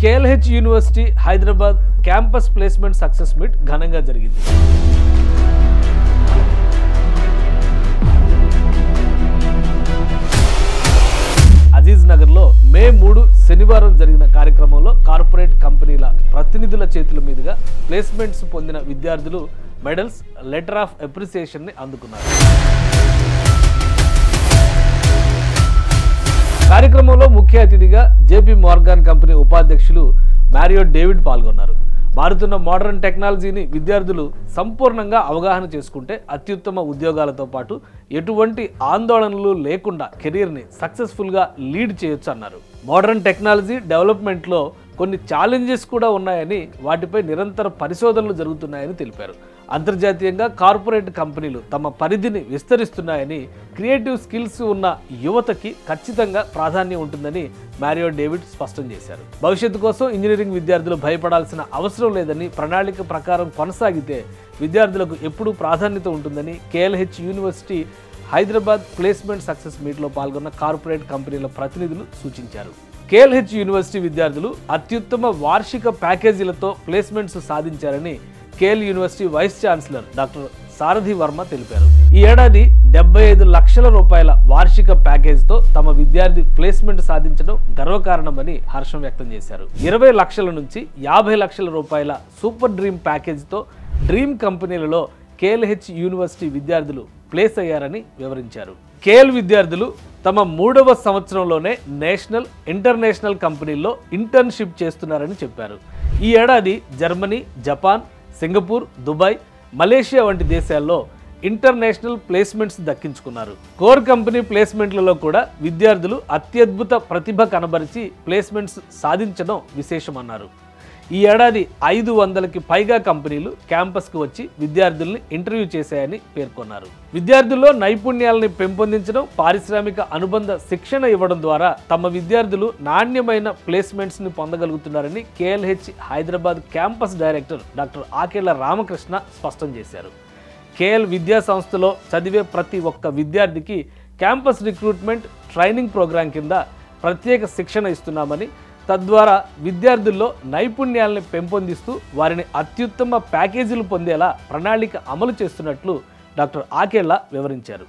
KLH university Hyderabad campus placement success meet ఘనంగా జరిగింది. అజీజ్ నగర్లో మే 3 శనివారం జరిగిన కార్యక్రమంలో కార్పొరేట్ కంపెనీల ప్రతినిధుల చేతుల మీదుగా ప్లేస్మెంట్స్ పొందిన విద్యార్థులు మెడల్స్, లెటర్ ఆఫ్ అప్రిసియేషన్ ని అందుకున్నారు. కార్యక్రమంలో ముఖ్య అతిథిగా జేపీ మార్గాన్ కంపెనీ ఉపాధ్యక్షులు మారియో డేవిడ్ పాల్గొన్నారు. మారుతున్న మోడర్న్ టెక్నాలజీని విద్యార్థులు సంపూర్ణంగా అవగాహన చేసుకుంటే అత్యుత్తమ ఉద్యోగాలతో పాటు ఎటువంటి ఆందోళనలు లేకుండా కెరీర్ని సక్సెస్ఫుల్గా లీడ్ చేయొచ్చు అన్నారు. మోడర్న్ టెక్నాలజీ డెవలప్మెంట్లో కొన్ని ఛాలెంజెస్ కూడా ఉన్నాయని, వాటిపై నిరంతర పరిశోధనలు జరుగుతున్నాయని తెలిపారు. అంతర్జాతీయంగా కార్పొరేట్ కంపెనీలు తమ పరిధిని విస్తరిస్తున్నాయని, క్రియేటివ్ స్కిల్స్ ఉన్న యువతకి ఖచ్చితంగా ప్రాధాన్యం ఉంటుందని మారియో డేవిడ్ స్పష్టం చేశారు. భవిష్యత్తు కోసం ఇంజనీరింగ్ విద్యార్థులు భయపడాల్సిన అవసరం లేదని, ప్రణాళిక ప్రకారం కొనసాగితే విద్యార్థులకు ఎప్పుడూ ప్రాధాన్యత ఉంటుందని KLH university Hyderabad placement success మీట్లో పాల్గొన్న కార్పొరేట్ కంపెనీల ప్రతినిధులు సూచించారు. కేఎల్హెచ్ యూనివర్సిటీ విద్యార్థులు అత్యుత్తమ వార్షిక ప్యాకేజీలతో ప్లేస్మెంట్స్ సాధించారని KL university vice chancellor doctor Sarathi Varma తెలిపారు. ఈ ఏడాది 75 లక్షల రూపాయల వార్షిక ప్యాకేజీతో తమ విద్యార్థి ప్లేస్మెంట్ సాధించడం గర్వకారణమని హర్షం వ్యక్తం చేశారు. 20 లక్షల నుంచి 50 లక్షల రూపాయల సూపర్ డ్రీమ్ ప్యాకేజీతో డ్రీమ్ కంపెనీలలో కేఎల్హెచ్ యూనివర్సిటీ విద్యార్థులు ప్లేస్ అయ్యారని వివరించారు. కేఎల్ విద్యార్థులు తమ 3వ సంవత్సరంలోనే నేషనల్, ఇంటర్నేషనల్ కంపెనీల్లో ఇంటర్న్షిప్ చేస్తున్నారని చెప్పారు. ఈ ఏడాది Germany, Japan, Singapore, Dubai, Malaysia వంటి దేశాల్లో ఇంటర్నేషనల్ ప్లేస్మెంట్స్ దక్కించుకున్నారు. కోర్ కంపెనీ ప్లేస్మెంట్లలో కూడా విద్యార్థులు అత్యద్భుత ప్రతిభ కనబరిచి ప్లేస్మెంట్స్ సాధించడం విశేషమన్నారు. ఈ ఏడాది 500కి పైగా కంపెనీలు క్యాంపస్కు వచ్చి విద్యార్థుల్ని ఇంటర్వ్యూ చేశాయని పేర్కొన్నారు. విద్యార్థుల్లో నైపుణ్యాలని పెంపొందించడం, పారిశ్రామిక అనుబంధ శిక్షణ ఇవ్వడం ద్వారా తమ విద్యార్థులు నాణ్యమైన ప్లేస్మెంట్స్ని పొందగలుగుతున్నారని KLH Hyderabad campus director doctor Akella Ramakrishna స్పష్టం చేశారు. కేఎల్ విద్యా సంస్థలో చదివే ప్రతి ఒక్క విద్యార్థికి క్యాంపస్ రిక్రూట్మెంట్ ట్రైనింగ్ ప్రోగ్రాం కింద ప్రత్యేక శిక్షణ ఇస్తున్నామని, తద్వారా విద్యార్థుల్లో నైపుణ్యాలను పెంపొందిస్తూ వారిని అత్యుత్తమ ప్యాకేజీలు పొందేలా ప్రణాళిక అమలు చేస్తున్నట్లు డాక్టర్ ఆకేళ్ల వివరించారు.